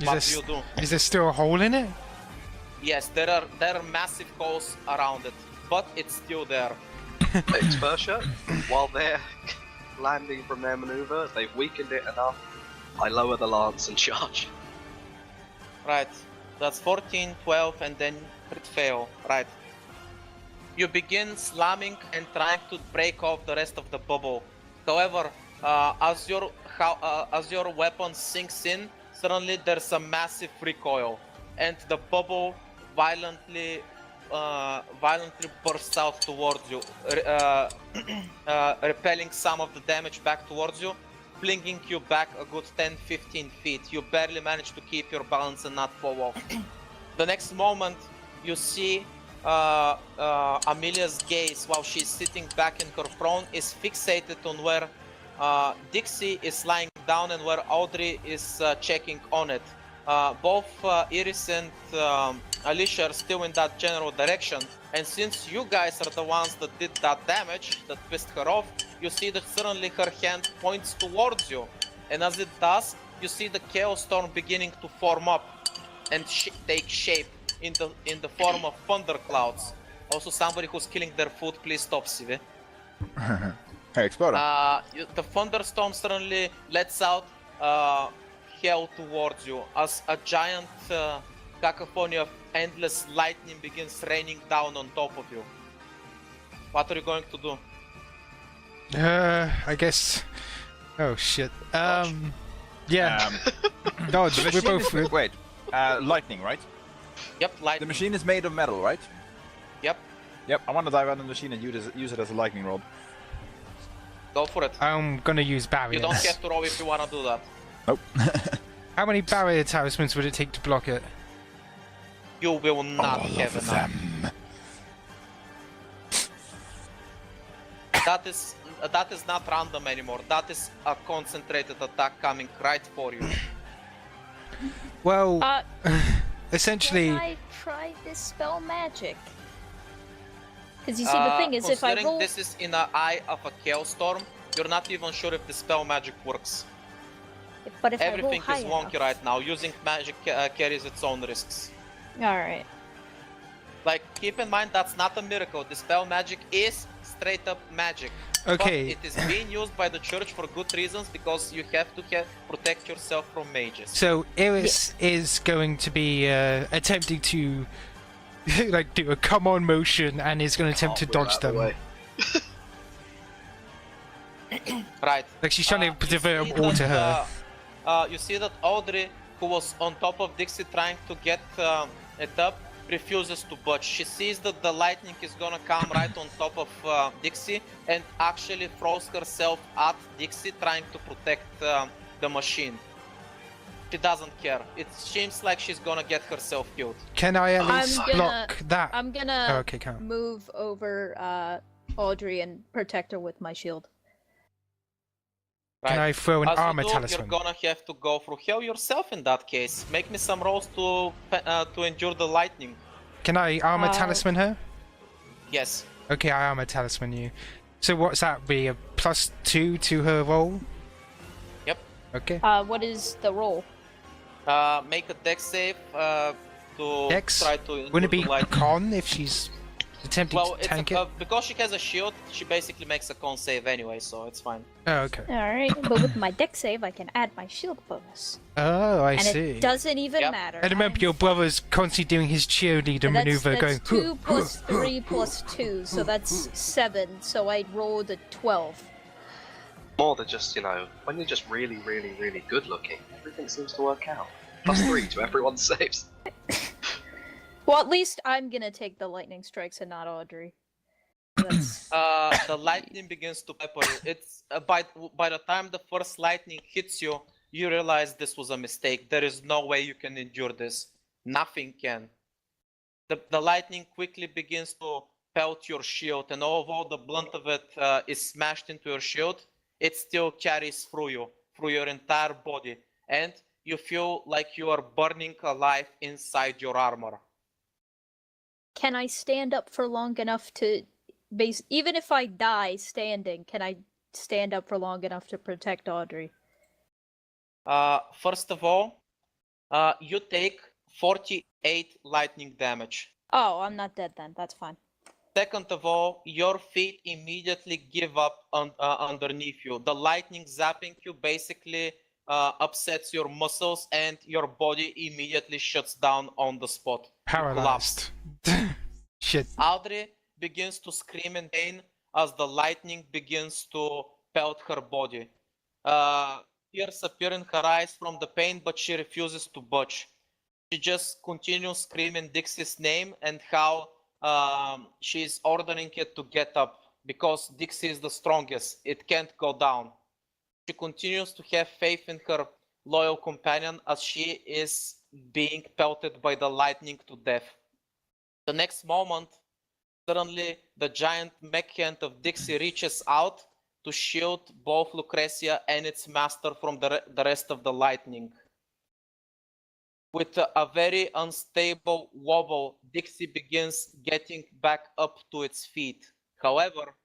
What do you do? Is there still a hole in it? Yes, there are massive holes around it, but it's still there. Expertia, while they're landing from their maneuver, they've weakened it enough. I lower the lance and charge. Right, that's 14, 12, and then crit fail. Right. You begin slamming and trying to break off the rest of the bubble. However, as your weapon sinks in, suddenly there's a massive recoil, and the bubble violently bursts out towards you, repelling some of the damage back towards you, flinging you back a good 10-15 feet. You barely manage to keep your balance and not fall off. The next moment, you see Amelia's gaze, while she's sitting back in her throne, is fixated on where Dixie is lying down and where Audrey is checking on it. Both Iris and Alyssia are still in that general direction, and since you guys are the ones that did that damage, that pissed her off, you see that suddenly her hand points towards you, and as it does, you see the Chaos Storm beginning to form up and take shape in the form of thunderclouds. Also, somebody who's killing their food, please stop, Sibby. Hey, Explorer. The thunderstorm suddenly lets out hell towards you as a giant cacophony of endless lightning begins raining down on top of you. What are you going to do? I guess. Oh shit. Yeah. Dodge. We're both. Wait. Lightning, right? Yep, lightning. The machine is made of metal, right? Yep. Yep. I want to dive on the machine and use it as a lightning rod. Go for it. I'm gonna use barriers. You don't have to roll if you want to do that. Nope. How many barrier talismans would it take to block it? You will not have enough. Them. That is not random anymore. That is a concentrated attack coming right for you. Well, essentially. Can I try this spell magic? Because you see, the thing is, if I roll... this is in the eye of a Chaos Storm, you're not even sure if the spell magic works. But if Everything I roll is high wonky enough... right now. Using magic carries its own risks. Alright. Like, keep in mind that's not a miracle. The spell magic is straight up magic. Okay. But it is being used by the church for good reasons, because you have to protect yourself from mages. So Iris is going to be attempting to like do a come on motion and is going to attempt to dodge them. Right. Like she's trying to divert them all to her. You see that Audrey, who was on top of Dixie trying to get it up, refuses to budge. She sees that the lightning is gonna come right on top of Dixie and actually throws herself at Dixie, trying to protect the machine. She doesn't care. It seems like she's gonna get herself killed. Can I at least block that? I'm gonna okay, move over Audrey and protect her with my shield. Right. Can I throw an armor You're talisman? gonna have to go through hell yourself in that case. Make me some rolls to endure the lightning. Can I armor talisman her? Yes. Okay, I armor talisman you. So what's that be? A +2 to her roll? Yep. Okay. What is the roll? Make a dex save to Dex? try to endure Wouldn't it be the lightning. con if she's attempting Well, to tank it? because she has a shield, she basically makes a con save anyway, so it's fine. Oh, okay. Alright, but with my dex save, I can add my shield bonus. Oh, I and see. it doesn't even matter. And remember, your brother's constantly doing his cheerleader maneuver, going. 2 plus 3 plus 2, so that's 7. So I rolled a 12. More than just, when you're just really, really, really good looking, everything seems to work out. +3 to everyone's saves. Well, at least I'm gonna take the lightning strikes and not Audrey. That's... The lightning begins to pepper you. It's by the time the first lightning hits you, you realize this was a mistake. There is no way you can endure this. Nothing can. The lightning quickly begins to pelt your shield, and although the blunt of it is smashed into your shield, it still carries through you, through your entire body, and you feel like you are burning alive inside your armor. Can I stand up for long enough to even if I die standing, can I stand up for long enough to protect Audrey? First of all, you take 48 lightning damage. Oh, I'm not dead then. That's fine. Second of all, your feet immediately give up underneath you. The lightning zapping you basically upsets your muscles and your body immediately shuts down on the spot. You collapse. Paralyzed. Shit. Audrey begins to scream in pain as the lightning begins to pelt her body. Tears appear in her eyes from the pain, but she refuses to budge. She just continues screaming Dixie's name and how she's ordering it to get up because Dixie is the strongest. It can't go down. She continues to have faith in her loyal companion as she is being pelted by the lightning to death. The next moment, suddenly the giant mech hand of Dixie reaches out to shield both Lucretia and its master from the rest of the lightning. With a very unstable wobble, Dixie begins getting back up to its feet. However,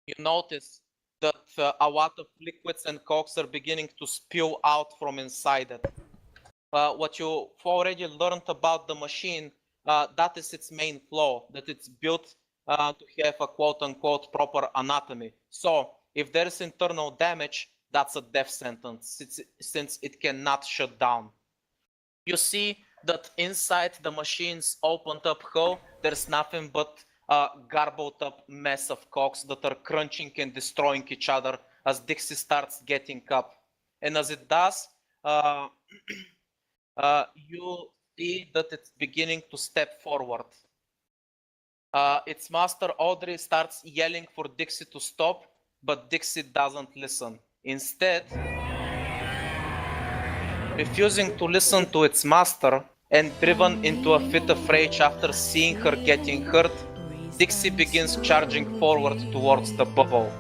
you notice that a lot of liquids and cokes are beginning to spew out from inside it. What you've already learned about the machine, that is its main flaw, that it's built to have a quote-unquote proper anatomy. So, if there is internal damage, that's a death sentence, since it cannot shut down. You see that inside the machine's opened up hull, there's nothing but a garbled up mess of cocks that are crunching and destroying each other as Dixie starts getting up. And as it does, you see that it's beginning to step forward. Its master Audrey starts yelling for Dixie to stop, but Dixie doesn't listen. Instead, refusing to listen to its master and driven into a fit of rage after seeing her getting hurt, Dixie begins charging forward towards the bubble.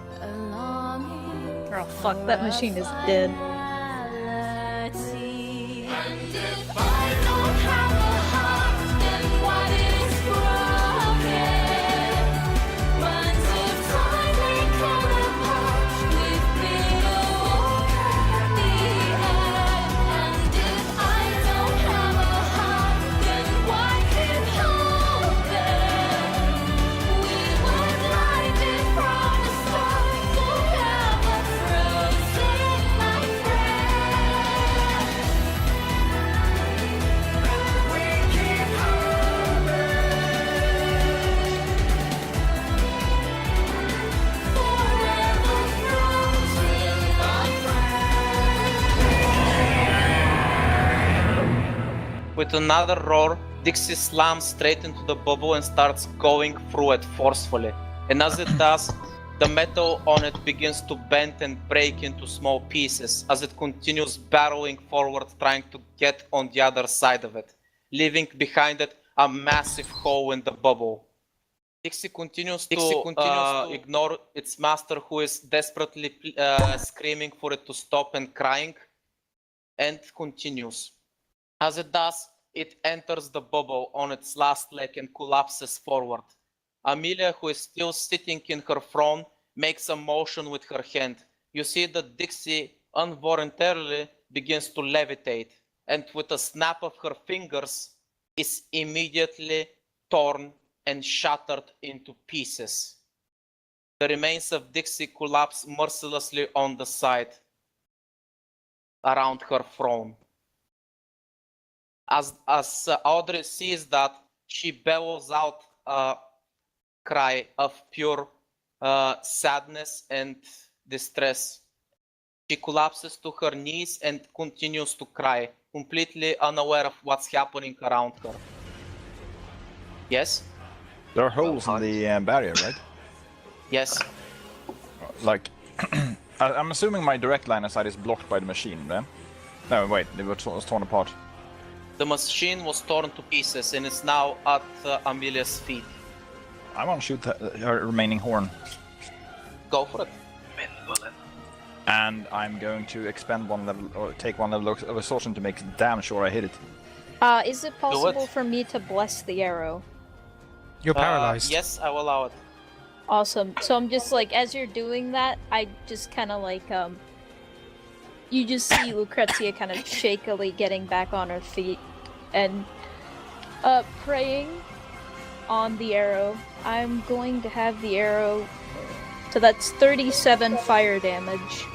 Oh fuck, that machine is dead. With another roar, Dixie slams straight into the bubble and starts going through it forcefully. And as it does, the metal on it begins to bend and break into small pieces as it continues barreling forward, trying to get on the other side of it, leaving behind it a massive hole in the bubble. Dixie continues to ignore its master, who is desperately screaming for it to stop and crying, and continues. As it does, it enters the bubble on its last leg and collapses forward. Amelia, who is still sitting in her throne, makes a motion with her hand. You see that Dixie involuntarily begins to levitate, and with a snap of her fingers, is immediately torn and shattered into pieces. The remains of Dixie collapse mercilessly on the side around her throne. As Audrey sees that, she bellows out a cry of pure sadness and distress. She collapses to her knees and continues to cry, completely unaware of what's happening around her. Yes? There are holes in the barrier, right? Yes. Like, I'm assuming my direct line of sight is blocked by the machine, then? No, wait, it was torn apart. The machine was torn to pieces and is now at Amelia's feet. I want to shoot her remaining horn. Go for it. And I'm going to expend one level, or take one level of assaultion to make damn sure I hit it. Is it possible for me to bless the arrow? You're paralyzed. Yes, I will allow it. Awesome. So I'm just like, as you're doing that, I just kind of like, you just see Lucretia kind of shakily getting back on her feet and praying on the arrow. I'm going to have the arrow. So that's 37 fire damage.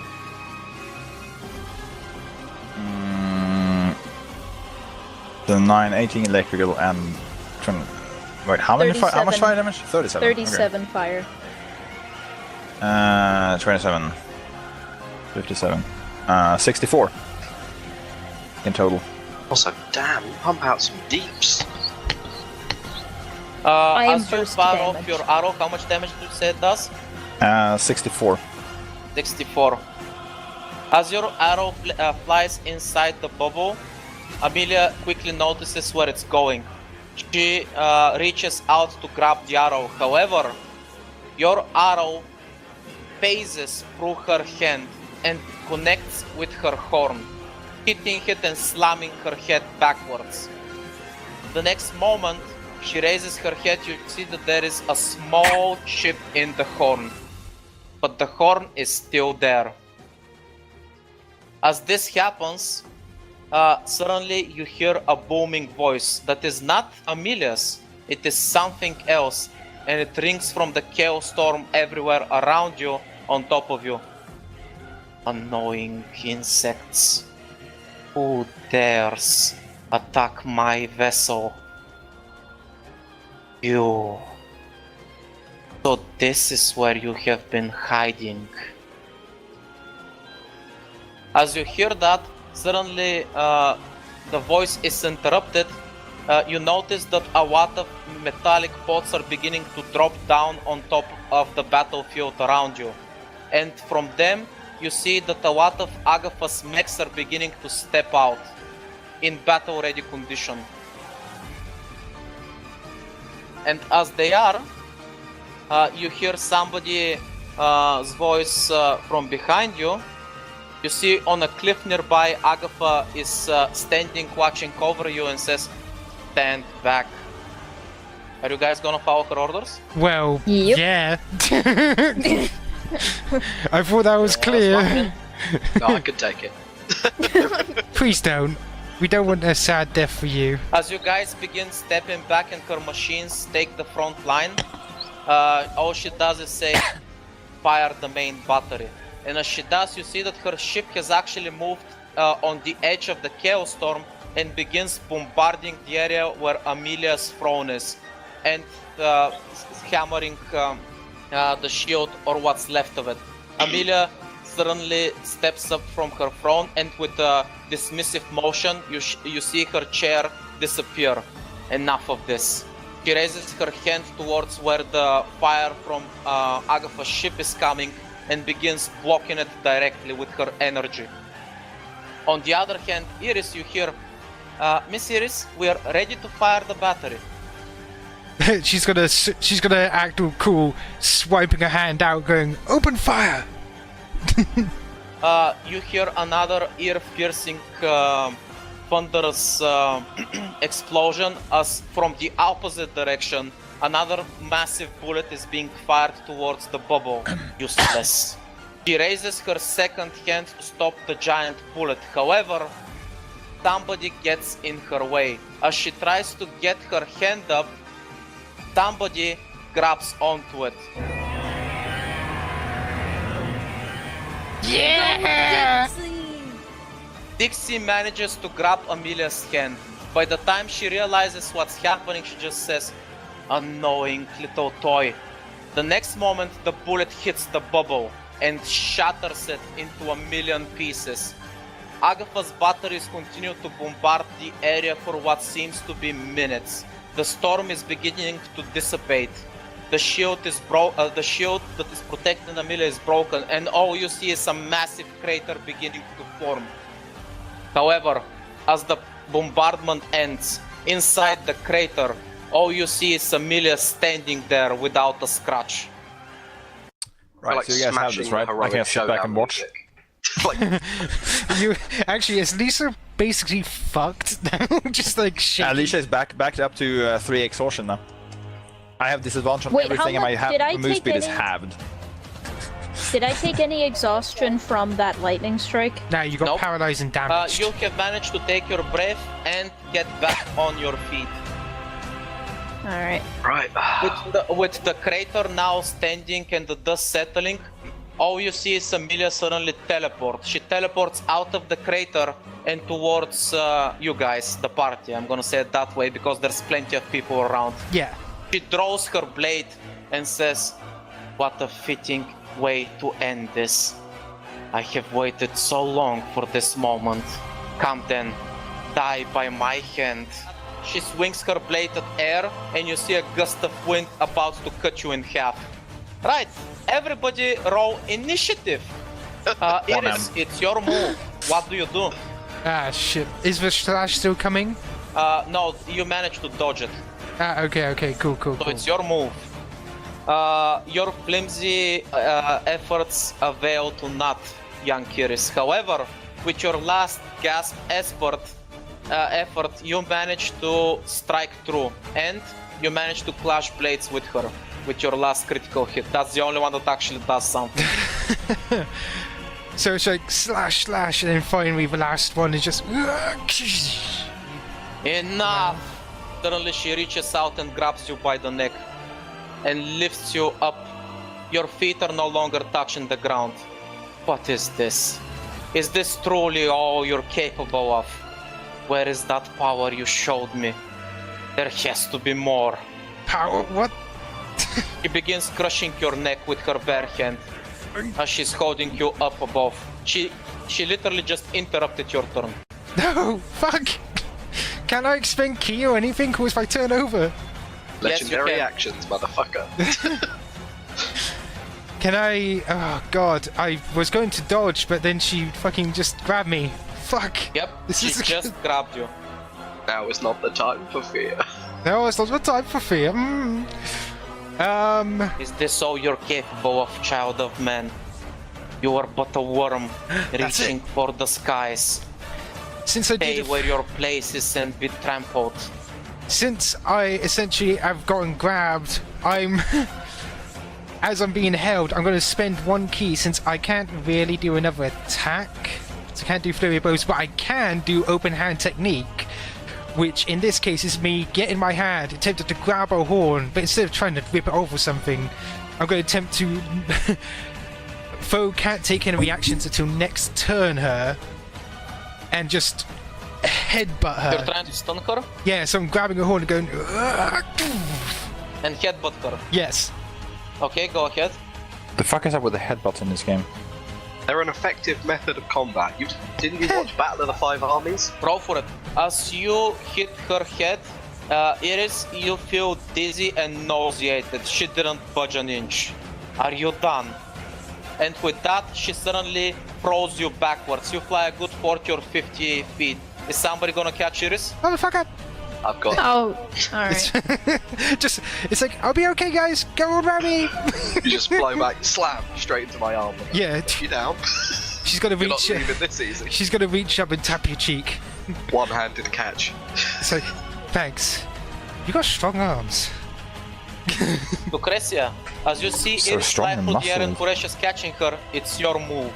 The 9, 18 electrical and 20. Wait, how many? How much fire damage? 37. 37 fire. 27. 57. 64 in total. Also, damn, you pump out some deeps. I am as you burst fire off damage. your arrow, how much damage did you say it does? 64. 64. As your arrow flies inside the bubble, Amelia quickly notices where it's going. She reaches out to grab the arrow. However, your arrow phases through her hand and connects with her horn, hitting it and slamming her head backwards. The next moment, she raises her head. You see that there is a small chip in the horn, but the horn is still there. As this happens, suddenly you hear a booming voice that is not Amelia's, it is something else, and it rings from the chaos storm everywhere around you, on top of you. Annoying insects. Who dares attack my vessel? You. So this is where you have been hiding. As you hear that, suddenly the voice is interrupted. You notice that a lot of metallic pots are beginning to drop down on top of the battlefield around you. And from them, you see that a lot of Agatha's mechs are beginning to step out in battle-ready condition. And as they are, you hear somebody's voice from behind you. You see on a cliff nearby, Agatha is standing watching over you and says, "Stand back." Are you guys gonna follow her orders? Well, Yep. yeah. I thought that was clear. No, I could take it. Please don't. We don't want a sad death for you. As you guys begin stepping back and her machines take the front line, all she does is say, "Fire the main battery." And as she does, you see that her ship has actually moved on the edge of the chaos storm and begins bombarding the area where Amelia's throne is, and hammering the shield or what's left of it. Amelia suddenly steps up from her throne, and with a dismissive motion, you see her chair disappear. Enough of this. She raises her hand towards where the fire from Agatha's ship is coming and begins blocking it directly with her energy. On the other hand, Iris, you hear, "Miss Iris, we are ready to fire the battery." she's gonna act all cool, swiping her hand out, going, "Open fire!" You hear another ear-piercing, thunderous explosion as from the opposite direction, another massive bullet is being fired towards the bubble. Useless. She raises her second hand to stop the giant bullet. However, somebody gets in her way. As she tries to get her hand up, somebody grabs onto it. Yeah! Dixie manages to grab Amelia's hand. By the time she realizes what's happening, she just says, "Annoying little toy." The next moment, the bullet hits the bubble and shatters it into a million pieces. Agatha's batteries continue to bombard the area for what seems to be minutes. The storm is beginning to dissipate. The shield the shield that is protecting Amelia is broken, and all you see is a massive crater beginning to form. However, as the bombardment ends, inside the crater, all you see is Amelia standing there without a scratch. Right, Like so you guys have this, smashing right? I heroic can sit back showdown and watch. music. Like, You actually, is Lisa basically fucked now? Just like shaking. Alyssia is backed up to 3 exhaustion now. I have disadvantage on Wait, how everything, and much- did I my move take speed is any- halved. Did I take any exhaustion from that lightning strike? Now you got Nope. paralyzed and damaged. You have managed to take your breath and get back on your feet. Alright. Right. With the crater now standing and the dust settling, all you see is Amelia suddenly teleport. She teleports out of the crater and towards you guys, the party. I'm gonna say it that way because there's plenty of people around. Yeah. She draws her blade and says, "What a fitting way to end this. I have waited so long for this moment. Come then, die by my hand." She swings her blade at air and you see a gust of wind about to cut you in half. Right, everybody roll initiative. Iris, it's your move. What do you do? Ah, shit. Is the slash still coming? No, you managed to dodge it. Ah, okay, cool. So it's your move. Your flimsy efforts avail to not, young Iris. However, with your last gasp effort, you managed to strike through, and you managed to clash blades with her with your last critical hit. That's the only one that actually does something. So it's like slash, and then finally the last one is just. Enough! Suddenly she reaches out and grabs you by the neck and lifts you up. Your feet are no longer touching the ground. What is this? Is this truly all you're capable of? Where is that power you showed me? There has to be more. Power? What? She begins crushing your neck with her bare hand as she's holding you up above. She literally just interrupted your turn. No, fuck! Can I expend key or anything? Or if I turn over? Legendary can. actions, motherfucker. Can I? Oh god, I was going to dodge, but then she fucking just grabbed me. Fuck. Yep, This she is just grabbed you. Now is not the time for fear. No, it's not the time for fear. Is this all you're capable of, child of man? You are but a worm, That's reaching for the skies. Since I Stay did, where your place is and be trampled. since I essentially have gotten grabbed, I'm. As I'm being held, I'm going to spend one key since I can't really do another attack. So I can't do flurry of blows, but I can do open hand technique, which in this case is me getting my hand, attempted to grab a horn, but instead of trying to whip it over something, I'm going to attempt to. Foe can't take any reactions until next turn her, and just headbutt her. You're trying to stun her Yeah, so I'm grabbing a horn and going. and headbutt her. Yes. Okay, go ahead. The fuck is up with the headbutts in this game? They're an effective method of combat. Didn't you watch Battle of the Five Armies? Roll for it. As you hit her head, Iris, you feel dizzy and nauseated. She didn't budge an inch. Are you done? And with that, she suddenly throws you backwards. You fly a good 40 or 50 feet. Is somebody gonna catch Iris? Motherfucker! I've got. Oh, alright. Just, it's like, I'll be okay, guys. Go around me. You just fly back, slam straight into my arm. Yeah, You down? she's gonna You're not reach. leaving this easy. She's gonna reach up and tap your cheek. One-handed catch. It's like, thanks. You got strong arms. Lucretia, as you see So Iris strong fly and through the air and muscled. Horatius catching her, it's your move.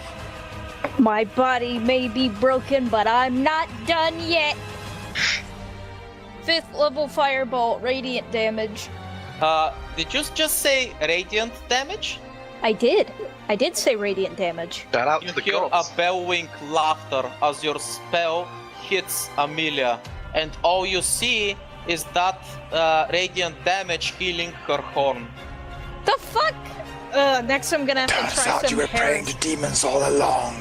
My body may be broken, but I'm not done yet. 5th level firebolt, radiant damage. Did you just say radiant damage? I did say radiant damage. Shout out You to the hear gods. a bellowing laughter as your spell hits Amelia, and all you see is that radiant damage healing her horn. The fuck? Next I'm gonna have to try some heresy. demons all along.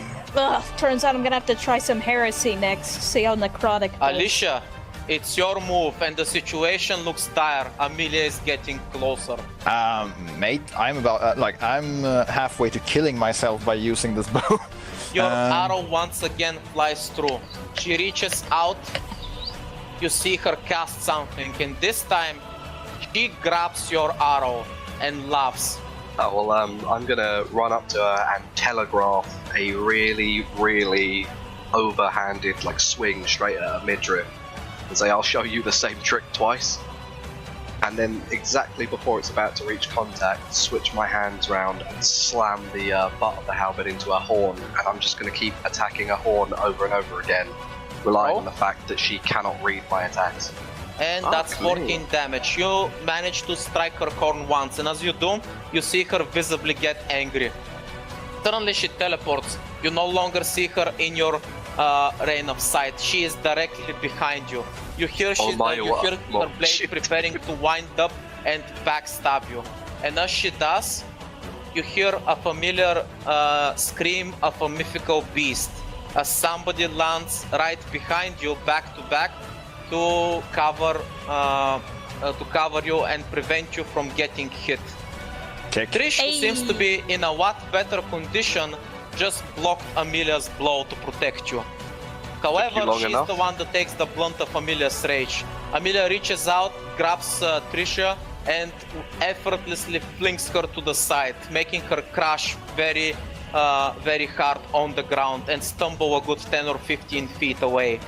Turns out I'm gonna have to try some heresy next. See how necrotic it is. Alyssia, it's your move, and the situation looks dire. Amelia is getting closer. Mate, I'm about I'm halfway to killing myself by using this bow. Your arrow once again flies through. She reaches out. You see her cast something, and this time she grabs your arrow and laughs. Oh, well, I'm gonna run up to her and telegraph a really, really overhanded, swing straight at her midriff and say, I'll show you the same trick twice. And then exactly before it's about to reach contact, switch my hands round and slam the butt of the halberd into her horn, and I'm just going to keep attacking her horn over and over again, relying on the fact that she cannot read my attacks. And that's 14 damage. You manage to strike her horn once, and as you do, you see her visibly get angry. Suddenly she teleports. You no longer see her in your line of sight. She is directly behind you. You hear, her blade preparing to wind up and backstab you. And as she does, you hear a familiar scream of a mythical beast as somebody lands right behind you, back to back, to cover you and prevent you from getting hit. Trish, who seems to be in a lot better condition, just blocked Amelia's blow to protect you. However, she's the one that takes the blunt of Amelia's rage. Amelia reaches out, grabs Trisha, and effortlessly flings her to the side, making her crash very hard on the ground and stumble a good 10 or 15 feet away.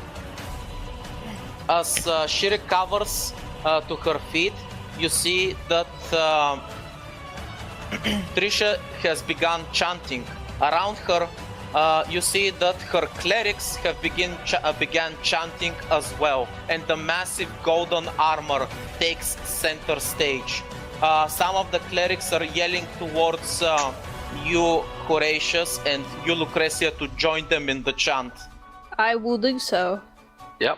As she recovers to her feet, you see that Trisha has begun chanting. Around her, you see that her clerics have began chanting as well, and the massive golden armor takes center stage. Some of the clerics are yelling towards you, Horatius, and you, Lucretia, to join them in the chant. I will do so. Yep.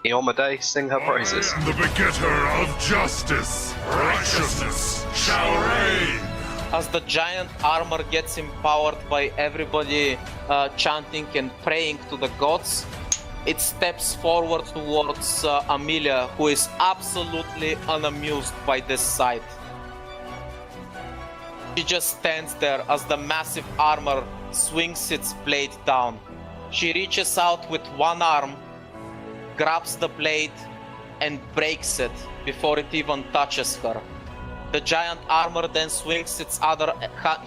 Iomade, sing her praises. The begetter of justice, righteousness shall reign. As the giant armor gets empowered by everybody chanting and praying to the gods, it steps forward towards Amelia, who is absolutely unamused by this sight. She just stands there as the massive armor swings its blade down. She reaches out with one arm, grabs the blade, and breaks it before it even touches her. The giant armor then swings its other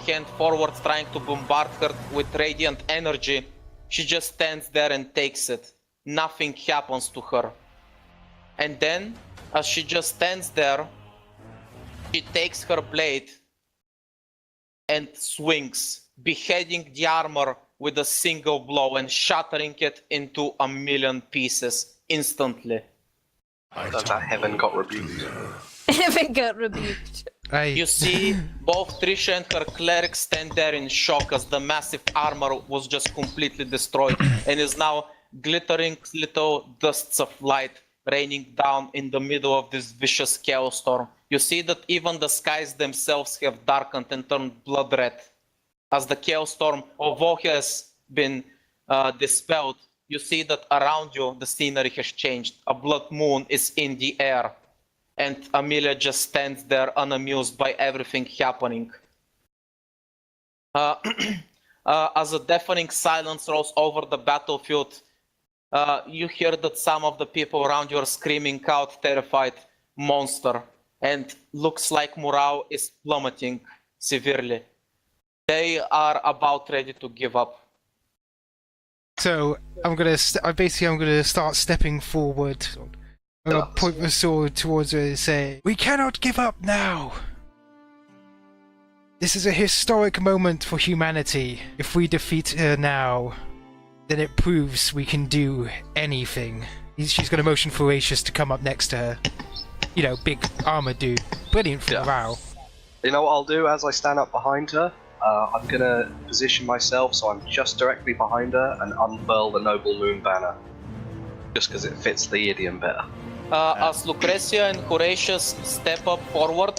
hand forward, trying to bombard her with radiant energy. She just stands there and takes it. Nothing happens to her. And then, as she just stands there, she takes her blade and swings, beheading the armor with a single blow and shattering it into a million pieces instantly. That heaven got rebuked. Heaven got rebuked. You see both Trisha and her cleric stand there in shock as the massive armor was just completely destroyed and is now glittering little dusts of light raining down in the middle of this vicious chaos storm. You see that even the skies themselves have darkened and turned blood red. As the chaos storm, although has been dispelled, you see that around you the scenery has changed. A blood moon is in the air, and Amelia just stands there unamused by everything happening. As a deafening silence rolls over the battlefield, you hear that some of the people around you are screaming out terrified, "Monster!" and looks like morale is plummeting severely. They are about ready to give up. So I'm gonna start stepping forward. I'm gonna point my sword towards her and say, "We cannot give up now. This is a historic moment for humanity. If we defeat her now, then it proves we can do anything." She's gonna motion for Horatius to come up next to her. You know, big armor dude. Brilliant for morale. You know what I'll do as I stand up behind her? I'm gonna position myself so I'm just directly behind her and unfurl the Noble Moon banner. Just because it fits the idiom better. As Lucretia and Horatius step up forward,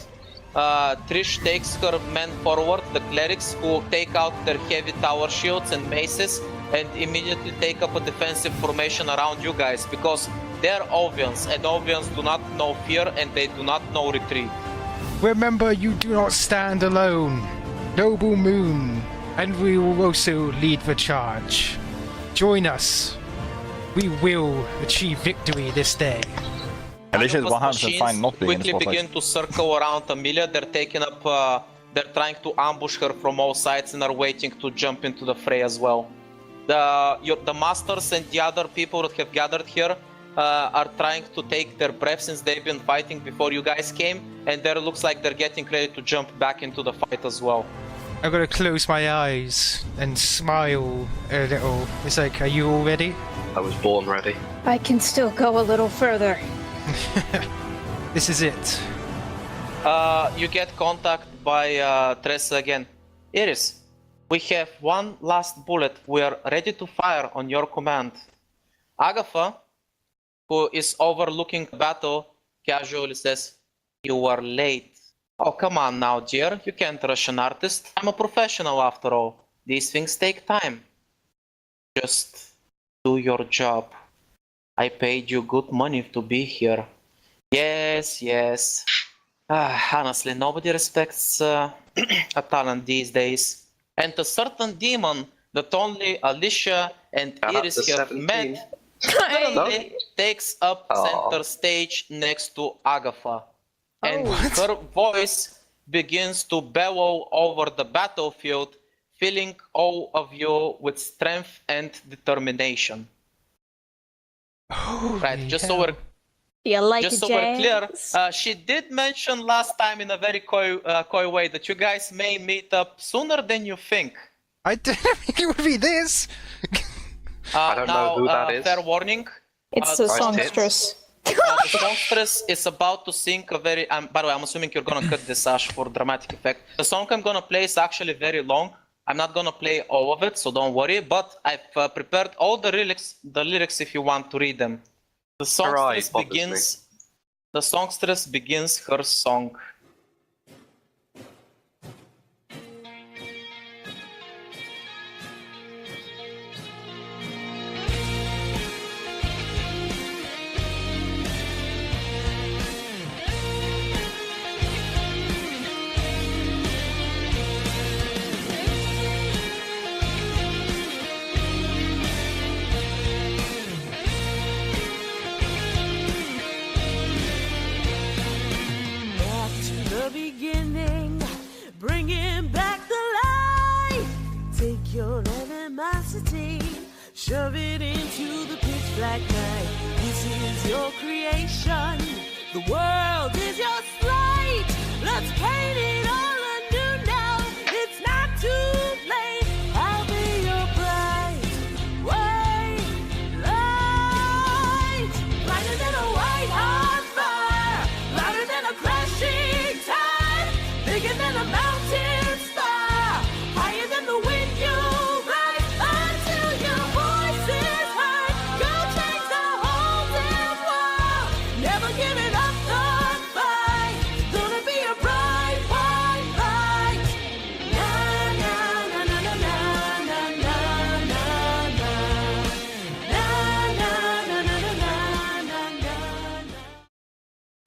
Trish takes her men forward, the clerics, who take out their heavy tower shields and maces and immediately take up a defensive formation around you guys, because they're Ovians, and Ovians do not know fear and they do not know retreat. Remember, you do not stand alone. Noble Moon, and we will also lead the charge. Join us. We will achieve victory this day. Alyssia is 100% fine not being in the quickly spotlight. begin to circle around Amelia. They're taking up. They're trying to ambush her from all sides and are waiting to jump into the fray as well. The masters and the other people that have gathered here are trying to take their breath since they've been fighting before you guys came, and there looks like they're getting ready to jump back into the fight as well. I'm gonna close my eyes and smile a little. It's like, are you all ready? I was born ready. I can still go a little further. This is it. You get contact by Tressa again. Iris, we have one last bullet. We are ready to fire on your command. Agatha, who is overlooking the battle, casually says, "You are late." Oh, come on now, dear. You can't rush an artist. I'm a professional after all. These things take time. Just do your job. I paid you good money to be here. Yes, yes. Honestly, nobody respects a talent these days. And a certain demon that only Alyssia and Iris have 17. met suddenly takes up center stage next to Agatha. And her voice begins to bellow over the battlefield, filling all of you with strength and determination. Right, just so we're You like just it, so we're clear, James? she did mention last time in a very coy way that you guys may meet up sooner than you think. I didn't think it would be this. I don't know who that is. Fair warning. It's the Nice songstress. The songstress is about to sing a very... by the way, I'm assuming you're gonna cut this, Ash, for dramatic effect. The song I'm gonna play is actually very long. I'm not gonna play all of it, so don't worry. But I've prepared all the lyrics if you want to read them. The songstress begins her song. Beginning, bringing back the light. Take your animosity, shove it into the pitch black night. This is your creation, the world is your slate. Let's paint it all anew now. It's not too late. I'll be your bright white light, lighter than a white hot fire, louder than a crashing tide, bigger than a mountain spire, higher than the wind you ride, until your voice is heard. Go change the whole damn world, never giving up the fight. Gonna be a bright white light. Na na na na na na na na na na na na na na na.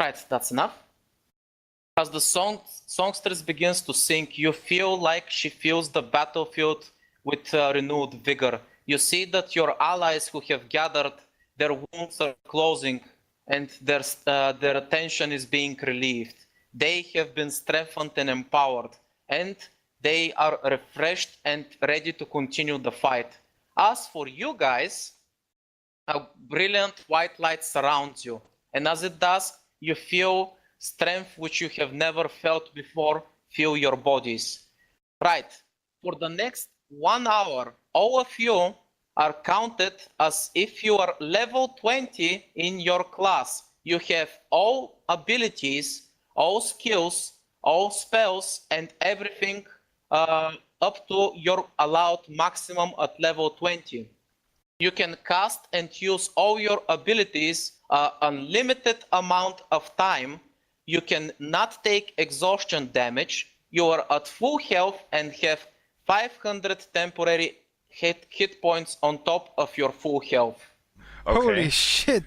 Right, that's enough. As the songstress begins to sing, you feel like she fills the battlefield with renewed vigor. You see that your allies who have gathered, their wounds are closing, and their tension is being relieved. They have been strengthened and empowered, and they are refreshed and ready to continue the fight. As for you guys, a brilliant white light surrounds you, and as it does, you feel strength which you have never felt before fill your bodies. Right, for the next 1 hour, all of you are counted as if you are level 20 in your class. You have all abilities, all skills, all spells, and everything up to your allowed maximum at level 20. You can cast and use all your abilities unlimited amount of time. You can not take exhaustion damage. You are at full health and have 500 temporary hit points on top of your full health. Okay. Holy shit.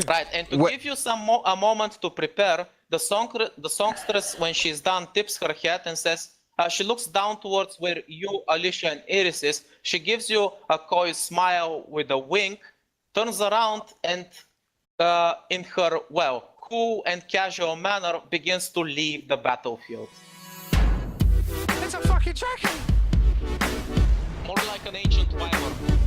Right, and to give you a moment to prepare, the songstress, when she's done, tips her head and says, she looks down towards where you, Alyssia, and Iris is. She gives you a coy smile with a wink, turns around, and in her, well, cool and casual manner, begins to leave the battlefield. It's a fucking dragon! More like an ancient wyvern.